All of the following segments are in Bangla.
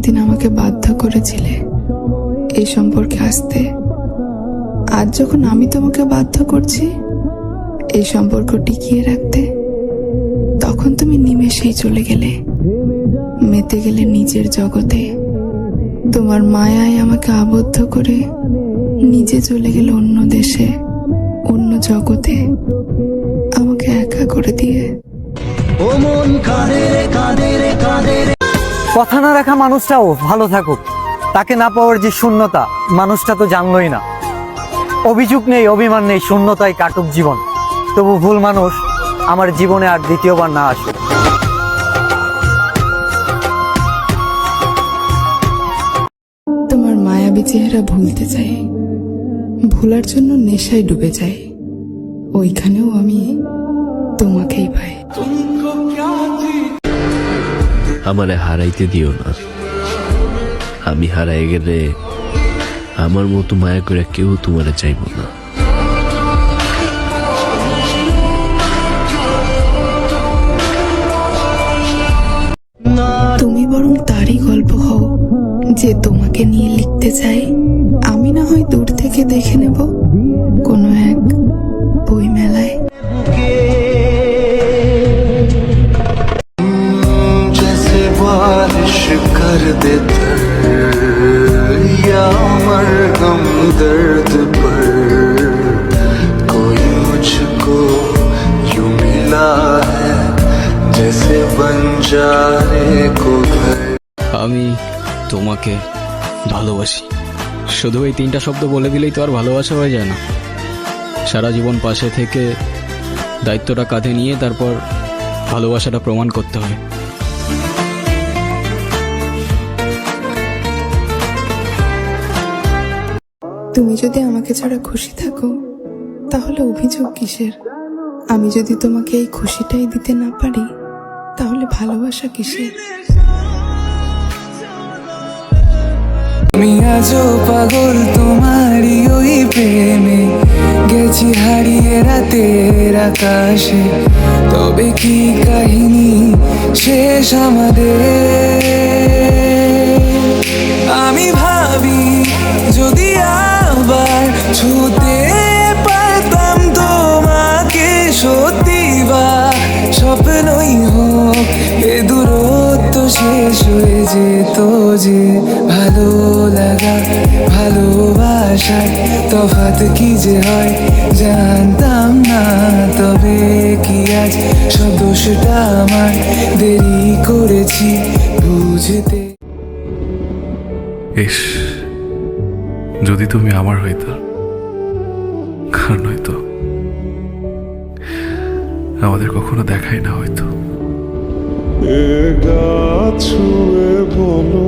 একদিন আমাকে বাধ্য করেছিলে এই সম্পর্কে আসতে। আজ যখন আমি তোমাকে বাধ্য করছি এই সম্পর্ক টিকিয়ে রাখতে, তখন তুমি নিমেষেই চলে গেলে, মেতে গেলে নিজের জগতে। তোমার মায়ায় আমাকে আবদ্ধ করে নিজে চলে গেলে অন্য দেশে, অন্য জগতে, আমাকে একা করে দিয়ে। কথা না রাখা মানুষটাও ভালো থাকুক, তাকে না পাওয়ার যে শূন্যতা মানুষটা তো জানলই না। অভিযোগ নেই, অভিমান নেই, শূন্যতায় কাটুক জীবন, তবু ভুল মানুষ আমার জীবনে আর দ্বিতীয়বার না আসুক। তোমার মায়াবী চেহারা ভুলতে চাই, ভোলার জন্য নেশায় ডুবে যাই, ওইখানেও আমি তোমাকেই পাই। আমারে হারাইতে দিও না, আমি হারাই গেলে আমার মতো মায়া করে কেউ তোমারে চাইব না। তুমি বরং তারই গল্প হও যে তোমাকে নিয়ে লিখতে চাই। আমি না হয় দূর থেকে দেখে নেব কোনো এক বই মেলায়। कर दे या मरहम दर्द पर, कोई मुझको यूं मिला है जैसे बंजारे को घर। আমি তোমাকে ভালোবাসি, শুধু এই তিনটা শব্দ বলে দিলেই তো আর ভালোবাসা হয়ে যায় না। সারা জীবন পাশে থেকে দায়িত্বটা কাঁধে নিয়ে তারপর ভালোবাসাটা প্রমাণ করতে হয়। তুমি যদি আমাকে ছাড়া খুশি থাকো তাহলে অভিযোগ কিসের? আমি যদি তোমাকে এই খুশিটাই দিতে না পারি তাহলে ভালোবাসা কিসের? আমি আজও পাগল তোমারই ওই প্রেমে, গেছি হারিয়ে রাতের আকাশে। তবে কি কাহিনী শেষ আমাদের? আমি ভাবি যদি আবার ছুতে পারতাম তোমাকে, সত্যি বা স্বপ্নই হোক এ দূরত্ব শেষ হয়ে যেত যে। ভালো লাগা ভালোবাসার তফাৎ কি যে হয় জানতাম না, তবে কি আজ সব দোষটা আমার, দেরি করেছি বুঝতে। ইস, যদি তুমি আমার হইতা, কার নয়তো আমাদের কখনো দেখাই না হয়তো। ছুঁয়ে বলো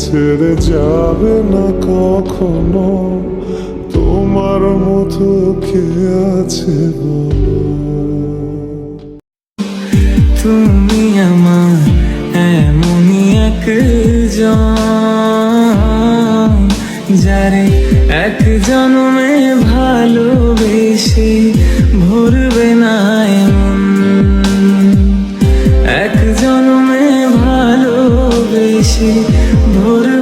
ছেড়ে যাবে না কখনো, তোমার মতো কে আছে বলো। তুমি আমার এমনই একজন, যারে এক জন্মে ভালোবেসে ভরবে না এমন, এক জন্মে ভালোবেসে ভরবে